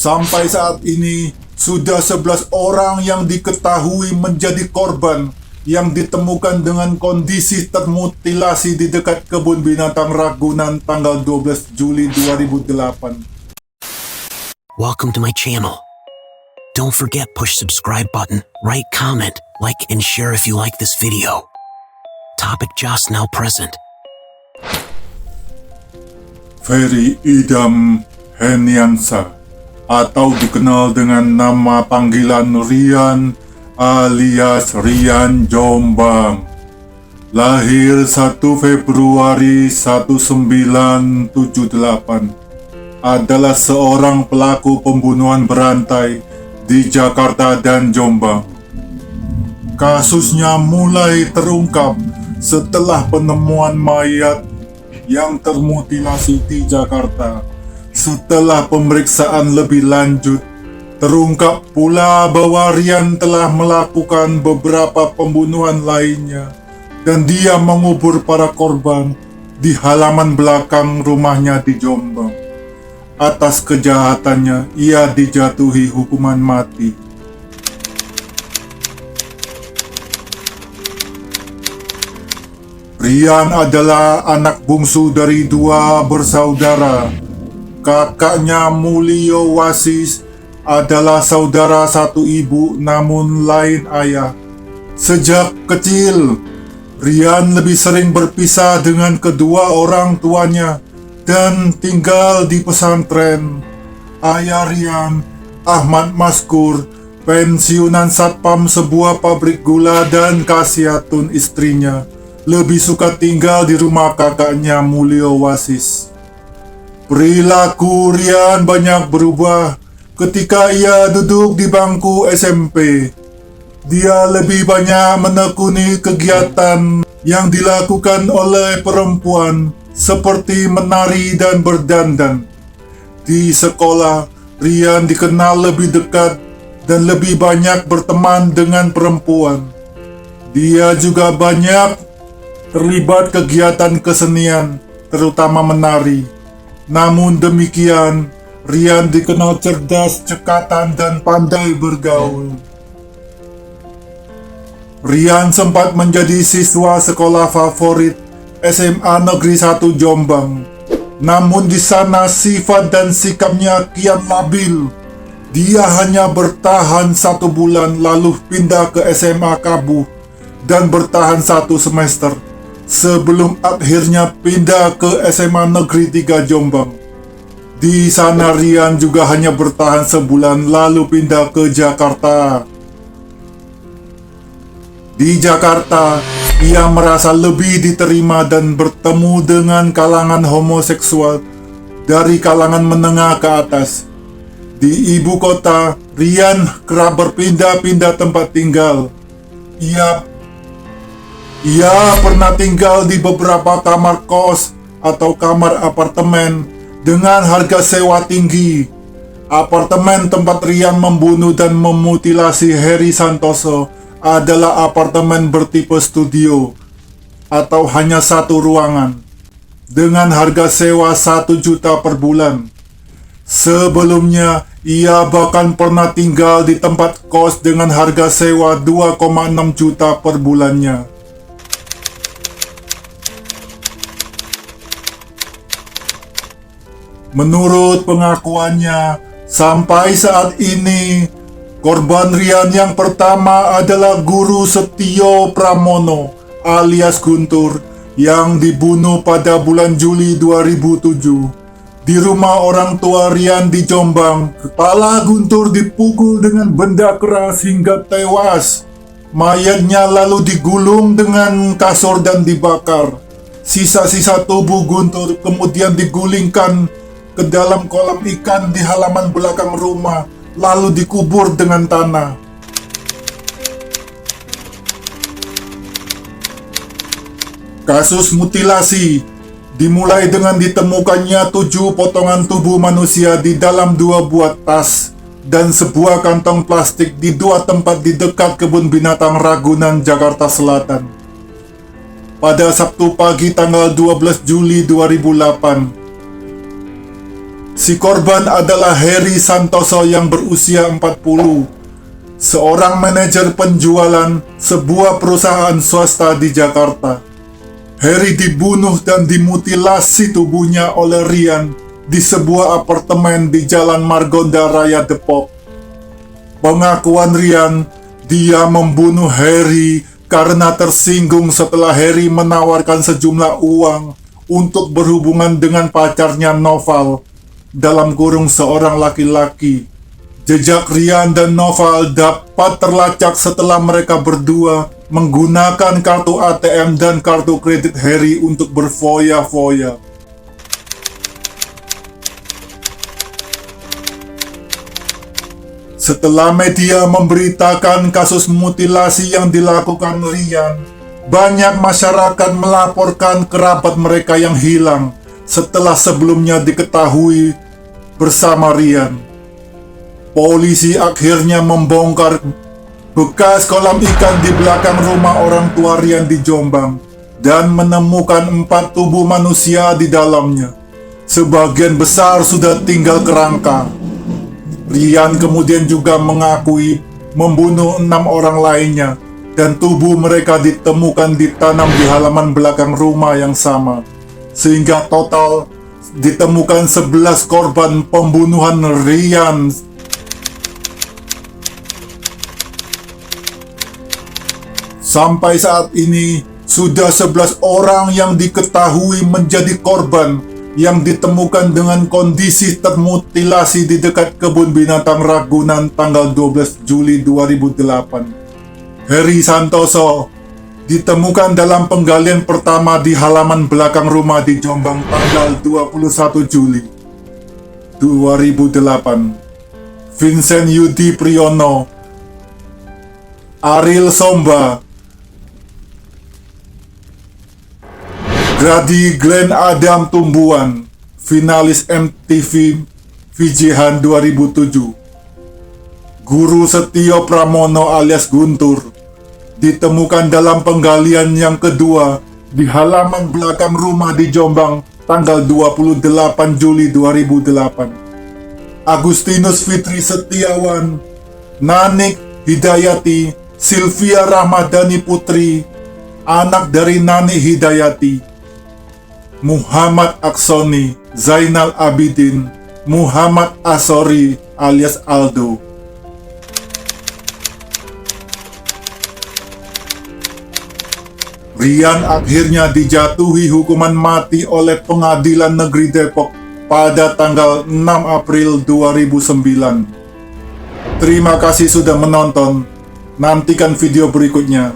Sampai saat ini, sudah 11 orang yang diketahui menjadi korban yang ditemukan dengan kondisi termutilasi di dekat kebun binatang Ragunan tanggal 12 Juli 2008. Welcome to my channel. Don't forget push subscribe button, write comment, like and share if you like this video. Topic just now present. Ferry Idam Heniansa, atau dikenal dengan nama panggilan Rian alias Rian Jombang, lahir 1 Februari 1978, adalah seorang pelaku pembunuhan berantai di Jakarta dan Jombang. Kasusnya mulai terungkap setelah penemuan mayat yang termutilasi di Jakarta. Setelah pemeriksaan lebih lanjut, terungkap pula bahwa Rian telah melakukan beberapa pembunuhan lainnya dan dia mengubur para korban di halaman belakang rumahnya di Jombang. Atas kejahatannya, ia dijatuhi hukuman mati. Rian adalah anak bungsu dari 2 bersaudara. Kakaknya Mulyo Wasis adalah saudara satu ibu namun lain ayah. Sejak kecil, Rian lebih sering berpisah dengan kedua orang tuanya dan tinggal di pesantren. Ayah Rian, Ahmad Maskur, pensiunan satpam sebuah pabrik gula, dan Kasiatun istrinya lebih suka tinggal di rumah kakaknya Mulyo Wasis. Perilaku Rian banyak berubah ketika ia duduk di bangku SMP. Dia lebih banyak menekuni kegiatan yang dilakukan oleh perempuan seperti menari dan berdandan. Di sekolah, Rian dikenal lebih dekat dan lebih banyak berteman dengan perempuan. Dia juga banyak terlibat kegiatan kesenian, terutama menari. Namun demikian, Rian dikenal cerdas, cekatan, dan pandai bergaul. Rian sempat menjadi siswa sekolah favorit SMA Negeri 1 Jombang. Namun di sana sifat dan sikapnya kian labil. Dia hanya bertahan 1 bulan lalu pindah ke SMA Kabuh dan bertahan 1 semester sebelum akhirnya pindah ke SMA Negeri 3 Jombang. Di sana Rian juga hanya bertahan sebulan lalu pindah ke Jakarta. Di Jakarta, ia merasa lebih diterima dan bertemu dengan kalangan homoseksual dari kalangan menengah ke atas. Di ibu kota, Rian kerap berpindah-pindah tempat tinggal. Ia pernah tinggal di beberapa kamar kos atau kamar apartemen dengan harga sewa tinggi. Apartemen tempat Rian membunuh dan memutilasi Heri Santoso adalah apartemen bertipe studio atau hanya 1 ruangan dengan harga sewa 1 juta per bulan. Sebelumnya, ia bahkan pernah tinggal di tempat kos dengan harga sewa 2,6 juta per bulannya. Menurut pengakuannya, sampai saat ini, korban Rian yang pertama adalah Guru Setio Pramono alias Guntur yang dibunuh pada bulan Juli 2007 di rumah orang tua Rian di Jombang. Kepala Guntur dipukul dengan benda keras hingga tewas. Mayatnya lalu digulung dengan kasur dan dibakar. Sisa-sisa tubuh Guntur kemudian digulingkan ke dalam kolam ikan di halaman belakang rumah, lalu dikubur dengan tanah. Kasus mutilasi dimulai dengan ditemukannya 7 potongan tubuh manusia di dalam 2 buah tas dan sebuah kantong plastik di 2 tempat di dekat kebun binatang Ragunan, Jakarta Selatan. Pada Sabtu pagi tanggal 12 Juli 2008, Si korban adalah Heri Santoso yang berusia 40, seorang manajer penjualan sebuah perusahaan swasta di Jakarta. Heri dibunuh dan dimutilasi tubuhnya oleh Rian di sebuah apartemen di Jalan Margonda Raya Depok. Pengakuan Rian, dia membunuh Heri karena tersinggung setelah Heri menawarkan sejumlah uang untuk berhubungan dengan pacarnya Noval, dalam kurung seorang laki-laki. Jejak Rian dan Noval dapat terlacak setelah mereka berdua menggunakan kartu ATM dan kartu kredit Heri untuk berfoya-foya. Setelah media memberitakan kasus mutilasi yang dilakukan Rian, banyak masyarakat melaporkan kerabat mereka yang hilang setelah sebelumnya diketahui bersama Rian. Polisi akhirnya membongkar bekas kolam ikan di belakang rumah orang tua Rian di Jombang dan menemukan 4 tubuh manusia di dalamnya. Sebagian besar sudah tinggal kerangka. Rian kemudian juga mengakui membunuh 6 orang lainnya dan tubuh mereka ditemukan ditanam di halaman belakang rumah yang sama, sehingga total ditemukan 11 korban pembunuhan Rian. Sampai saat ini, sudah 11 orang yang diketahui menjadi korban yang ditemukan dengan kondisi termutilasi di dekat kebun binatang Ragunan tanggal 12 Juli 2008. Heri Santoso ditemukan dalam penggalian pertama di halaman belakang rumah di Jombang tanggal 21 Juli 2008. Vincent Yudi Priyono, Ariel Somba, Grady Glenn Adam Tumbuhan, finalis MTV VJ-Han 2007. Guru Setio Pramono alias Guntur ditemukan dalam penggalian yang kedua di halaman belakang rumah di Jombang tanggal 28 Juli 2008. Agustinus Fitri Setiawan, Nanik Hidayati, Sylvia Rahmadani Putri, anak dari Nani Hidayati, Muhammad Aksoni, Zainal Abidin, Muhammad Asori alias Aldo. Rian akhirnya dijatuhi hukuman mati oleh Pengadilan Negeri Depok pada tanggal 6 April 2009. Terima kasih sudah menonton. Nantikan video berikutnya.